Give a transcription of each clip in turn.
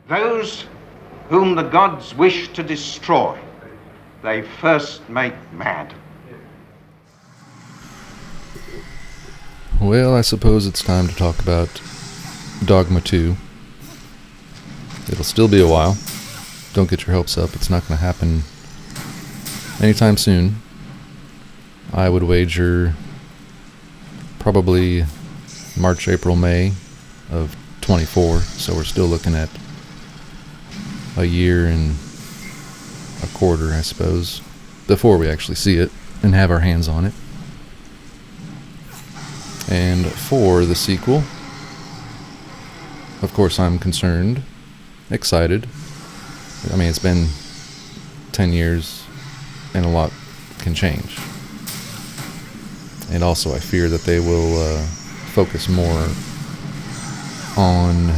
Those whom the gods wish to destroy, they first make mad. Well, I suppose it's time to talk about Dogma 2. It'll still be a while. Don't get your hopes up. It's not going to happen anytime soon. I would wager probably March, April, May of 24. So we're still looking at a year and a quarter, I suppose, before we actually see it and have our hands on it. And for the sequel, of course, I'm concerned, excited. I mean, it's been 10 years and a lot can change. And also, I fear that they will focus more on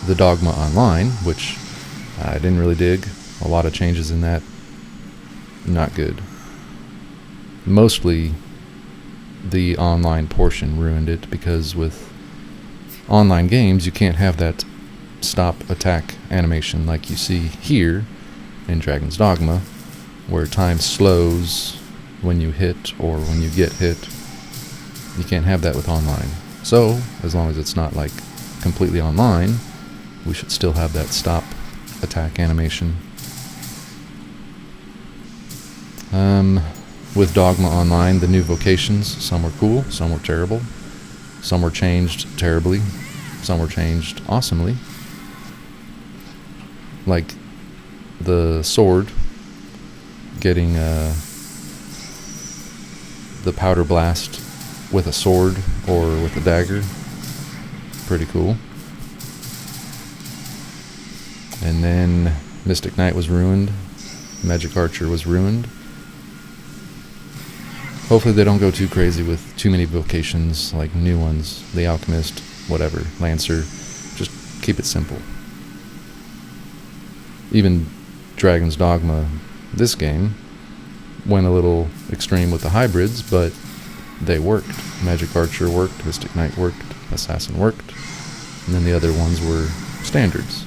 the Dogma Online, which I didn't really dig. A lot of changes in that, not good. Mostly the online portion ruined it, because with online games you can't have that stop attack animation like you see here in Dragon's Dogma, where time slows when you hit or when you get hit. You can't have that with online. So, as long as it's not like completely online, we should still have that stop attack animation. With Dogma Online, the new vocations, some were cool, some were terrible. Some were changed terribly, some were changed awesomely. Like the sword, getting the powder blast with a sword or with a dagger. Pretty cool. And then Mystic Knight was ruined. Magic Archer was ruined. Hopefully they don't go too crazy with too many vocations, like new ones. The Alchemist, whatever, Lancer. Just keep it simple. Even Dragon's Dogma, this game, went a little extreme with the hybrids, but they worked. Magic Archer worked, Mystic Knight worked, Assassin worked, and then the other ones were standards.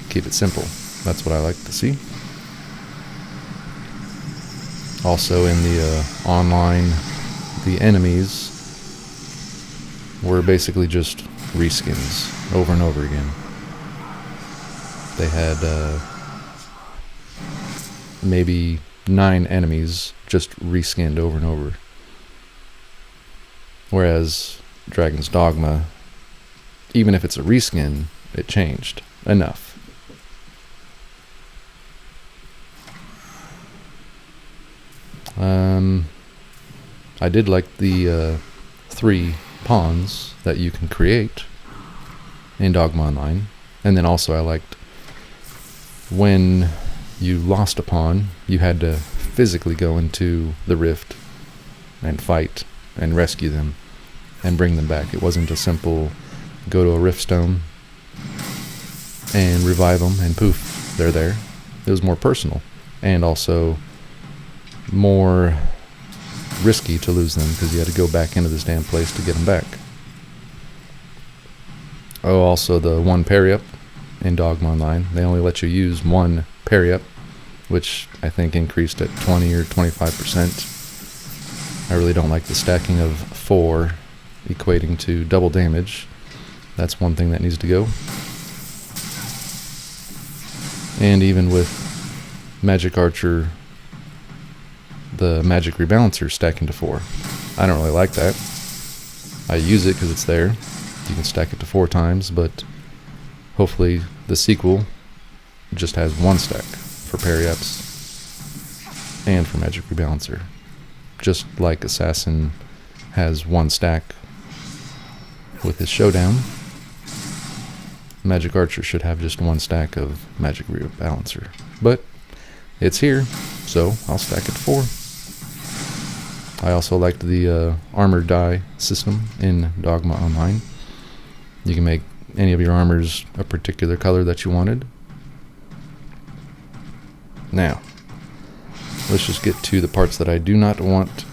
Keep it simple. That's what I like to see. Also in the online, the enemies were basically just reskins over and over again. They had maybe 9 enemies just reskinned over and over. Whereas Dragon's Dogma, even if it's a reskin, it changed enough. I did like the 3 pawns that you can create in Dogma Online. And then also I liked when you lost a pawn, you had to physically go into the rift and fight and rescue them and bring them back. It wasn't a simple go to a rift stone and revive them and poof, they're there. It was more personal and also more risky to lose them, because you had to go back into this damn place to get them back. Oh, also the 1 parry up in Dogma Online. They only let you use 1 parry up, which I think increased at 20 or 25%. I really don't like the stacking of 4 equating to double damage. That's one thing that needs to go. And even with Magic Archer, the magic rebalancer stacking to 4. I don't really like that. I use it because it's there. You can stack it to 4 times, but hopefully the sequel just has 1 stack for parry ups and for magic rebalancer. Just like Assassin has 1 stack with his showdown, Magic Archer should have just 1 stack of magic rebalancer. But it's here, so I'll stack it to 4. I also liked the armor die system in Dogma Online. You can make any of your armors a particular color that you wanted. Now, let's just get to the parts that I do not want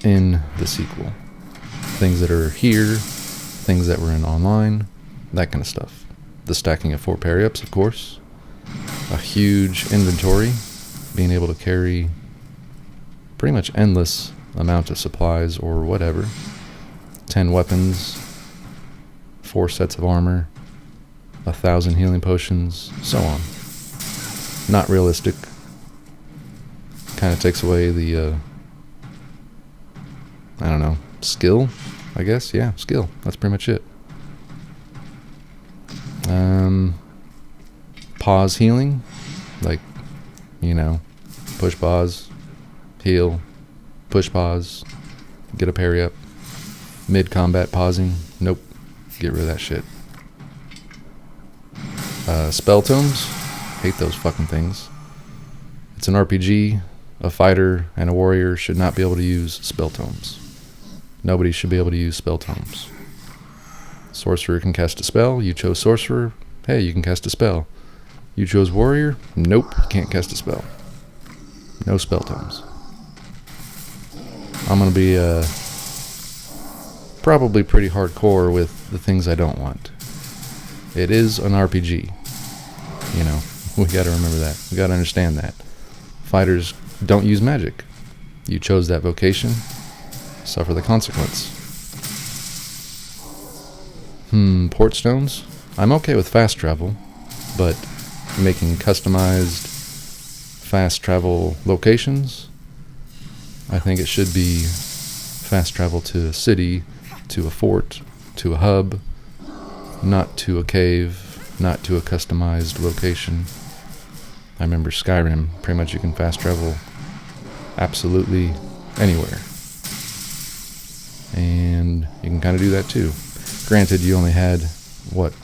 in the sequel. Things that are here, things that were in online, that kind of stuff. the stacking of 4 parry-ups, of course. A huge inventory, being able to carry pretty much endless amount of supplies or whatever. 10 weapons, 4 sets of armor, 1,000 healing potions, so on. Not realistic. Kind of takes away the, I don't know, skill, I guess. Yeah, skill. That's pretty much it. Pause healing, like, you know, push pause, heal, push pause, get a parry up. Mid-combat pausing, nope, get rid of that shit. Spell tomes, hate those fucking things. It's an RPG, a fighter and a warrior should not be able to use spell tomes. Nobody should be able to use spell tomes. Sorcerer can cast a spell, you chose sorcerer, hey, you can cast a spell. You chose warrior, nope, you can't cast a spell. No spell tomes. I'm gonna be probably pretty hardcore with the things I don't want. It is an RPG. You know, we gotta remember that. We gotta understand that. Fighters don't use magic. You chose that vocation, suffer the consequence. Port stones? I'm okay with fast travel, but making customized fast travel locations, I think it should be fast travel to a city, to a fort, to a hub, not to a cave, not to a customized location. I remember Skyrim, pretty much you can fast travel absolutely anywhere. And you can kind of do that too. Granted, you only had,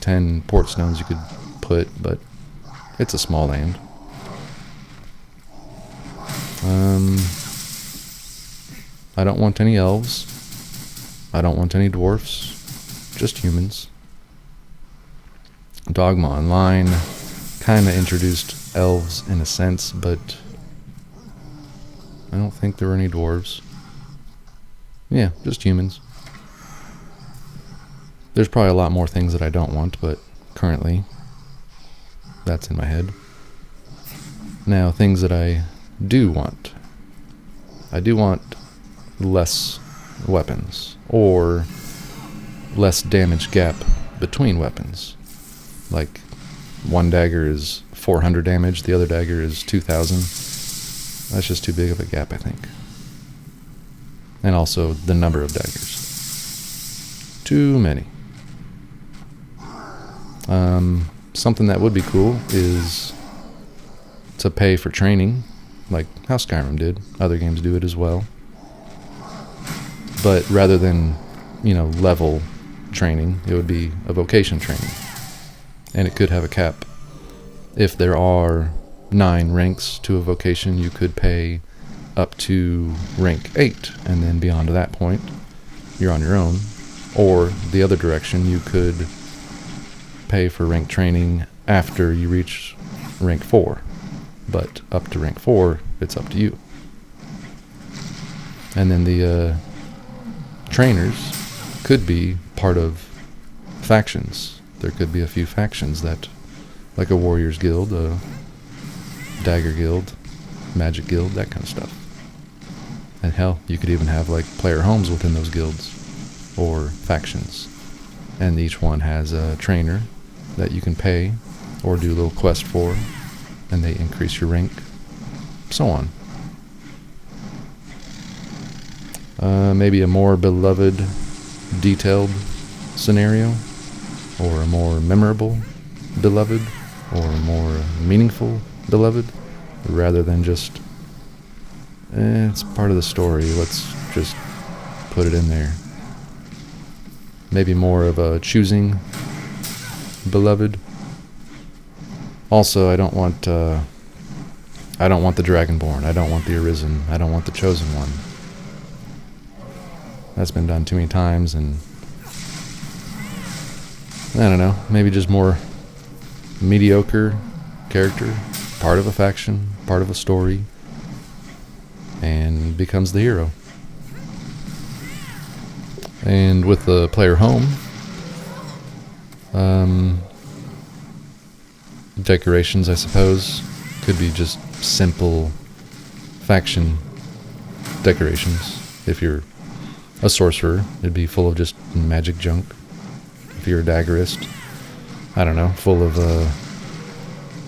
10 port stones you could put, but it's a small land. I don't want any elves. I don't want any dwarfs. Just humans. Dogma Online kind of introduced elves in a sense, but I don't think there were any dwarves. Yeah, just humans. There's probably a lot more things that I don't want, but currently that's in my head. Now, things that I do want. I do want less weapons, or less damage gap between weapons. Like, one dagger is 400 damage, the other dagger is 2,000. That's just too big of a gap, I think. And also the number of daggers. Too many. Something that would be cool is to pay for training, like how Skyrim did. Other games do it as well. But rather than, level training, it would be a vocation training. And it could have a cap. If there are 9 ranks to a vocation, you could pay up to rank 8, and then beyond that point, you're on your own. Or the other direction, you could pay for rank training after you reach rank 4. But up to rank 4, it's up to you. And then the trainers could be part of factions. There could be a few factions that, like a warriors guild, a dagger guild, magic guild, that kind of stuff. And hell, you could even have like player homes within those guilds or factions. And each one has a trainer that you can pay or do a little quest for, and they increase your rank, so on. Maybe a more beloved, detailed scenario, or a more memorable beloved, or a more meaningful beloved, rather than just, it's part of the story, let's just put it in there. Maybe more of a choosing beloved. Also, I don't want the Dragonborn, I don't want the Arisen, I don't want the Chosen One. That's been done too many times, and I don't know, maybe just more mediocre character, part of a faction, part of a story, and becomes the hero. And with the player home, decorations, I suppose. Could be just simple faction decorations. If you're a sorcerer, it'd be full of just magic junk. If you're a daggerist, I don't know, full of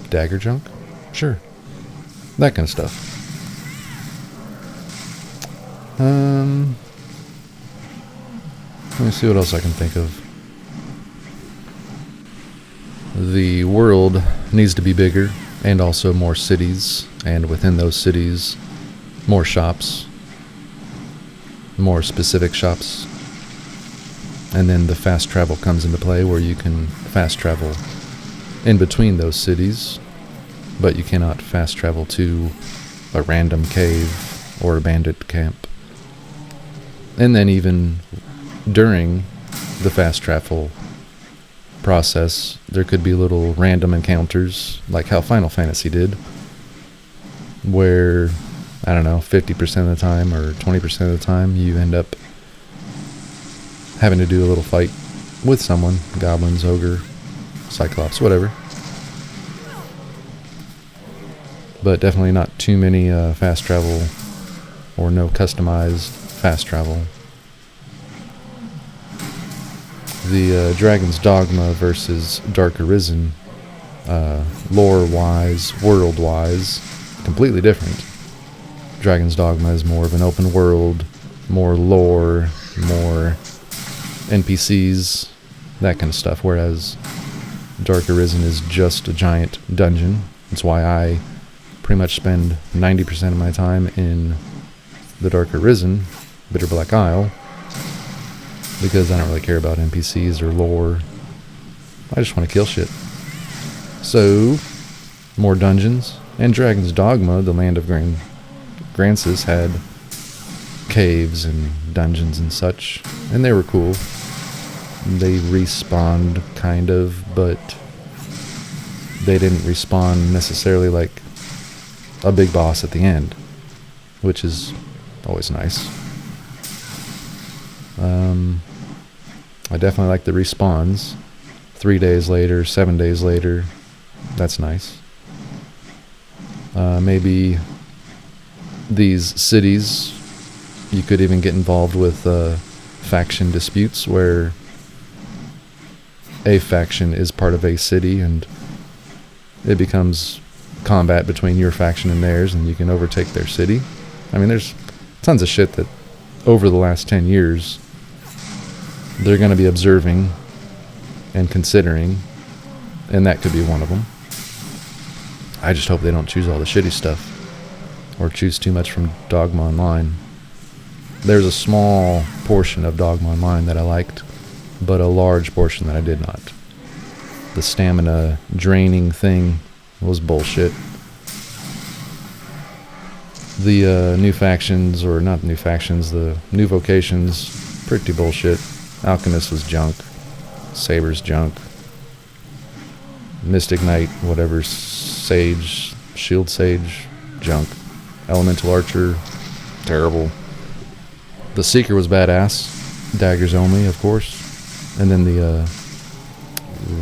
dagger junk? Sure. That kind of stuff. Let me see what else I can think of. The world needs to be bigger, and also more cities, and within those cities, more shops, more specific shops. And then the fast travel comes into play, where you can fast travel in between those cities, but you cannot fast travel to a random cave or a bandit camp. And then even during the fast travel process, there could be little random encounters, like how Final Fantasy did, where, I don't know, 50% of the time or 20% of the time you end up having to do a little fight with someone, goblins, ogre, cyclops, whatever. But definitely not too many fast travel or no customized fast travel. The Dragon's Dogma versus Dark Arisen, lore-wise, world-wise, completely different. Dragon's Dogma is more of an open world, more lore, more NPCs, that kind of stuff, whereas Dark Arisen is just a giant dungeon. That's why I pretty much spend 90% of my time in the Dark Arisen, Bitter Black Isle, because I don't really care about NPCs or lore. I just want to kill shit. So, more dungeons. And Dragon's Dogma, the land of Grancis, had caves and dungeons and such, and they were cool. They respawned, kind of, but they didn't respawn necessarily like a big boss at the end, which is always nice. I definitely like the respawns. 3 days later, 7 days later, that's nice. Maybe these cities, you could even get involved with faction disputes where a faction is part of a city and it becomes combat between your faction and theirs, and you can overtake their city. I mean, there's tons of shit that over the last 10 years they're going to be observing and considering, and that could be one of them. I just hope they don't choose all the shitty stuff or choose too much from Dogma Online. There's a small portion of Dogma Online that I liked, but a large portion that I did not. The stamina draining thing was bullshit. The new factions, or not new factions, the new vocations, pretty bullshit. Alchemist was junk. Saber's junk. Mystic Knight, whatever, Sage, Shield Sage, junk. Elemental Archer, terrible. The Seeker was badass. Daggers only, of course. And then the,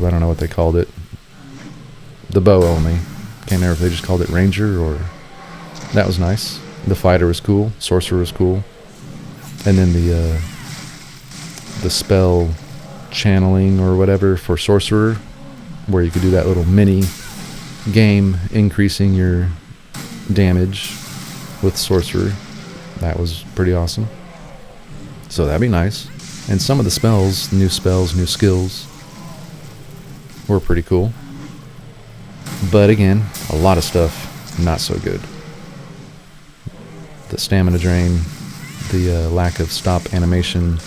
I don't know what they called it. The bow only. Can't remember if they just called it Ranger or... That was nice. The Fighter was cool. Sorcerer was cool. And then the spell channeling or whatever for Sorcerer, where you could do that little mini game increasing your damage with Sorcerer. That was pretty awesome. So that'd be nice. And some of the spells, new skills, were pretty cool. But again, a lot of stuff not so good. The stamina drain, the lack of stop animation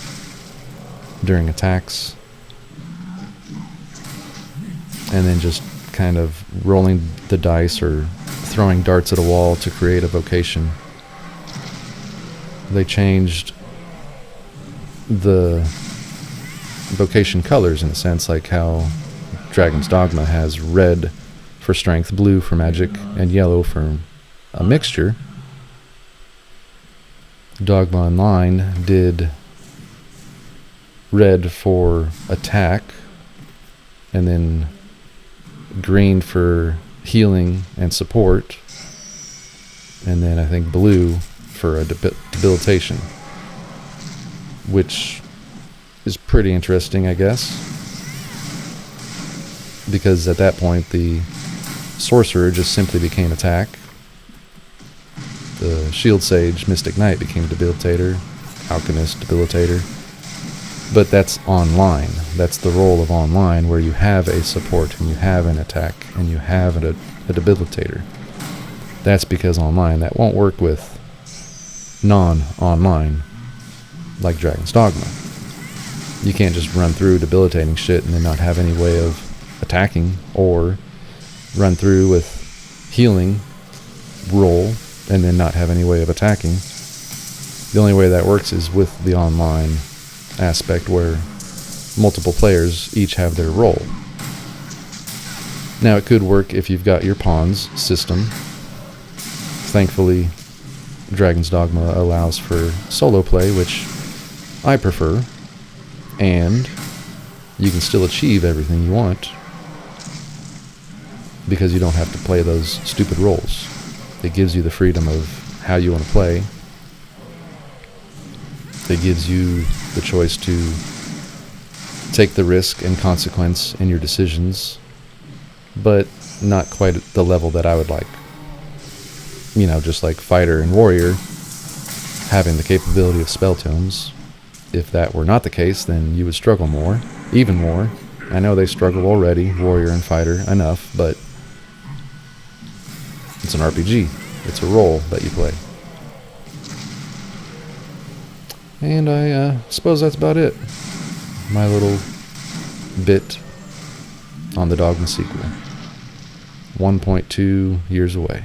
during attacks, and then just kind of rolling the dice or throwing darts at a wall to create a vocation. They changed the vocation colors in a sense, like how Dragon's Dogma has red for strength, blue for magic, and yellow for a mixture. Dogma Online did red for attack, and then green for healing and support, and then I think blue for a debilitation, which is pretty interesting, I guess, because at that point the sorcerer just simply became attack. The shield sage Mystic Knight became debilitator, alchemist debilitator. But that's online. That's the role of online, where you have a support and you have an attack and you have a debilitator. That's because online. That won't work with non-online, like Dragon's Dogma. You can't just run through debilitating shit and then not have any way of attacking, or run through with healing roll and then not have any way of attacking. The only way that works is with the online aspect, where multiple players each have their role. Now, it could work if you've got your pawns system. Thankfully, Dragon's Dogma allows for solo play, which I prefer, and you can still achieve everything you want because you don't have to play those stupid roles. It gives you the freedom of how you want to play. It gives you the choice to take the risk and consequence in your decisions, but not quite at the level that I would like. You know, just like Fighter and Warrior, having the capability of spell tomes. If that were not the case, then you would struggle more, even more. I know they struggle already, Warrior and Fighter, enough, but it's an RPG. It's a role that you play. And I suppose that's about it. My little bit on the Dogma sequel. 1.2 years away.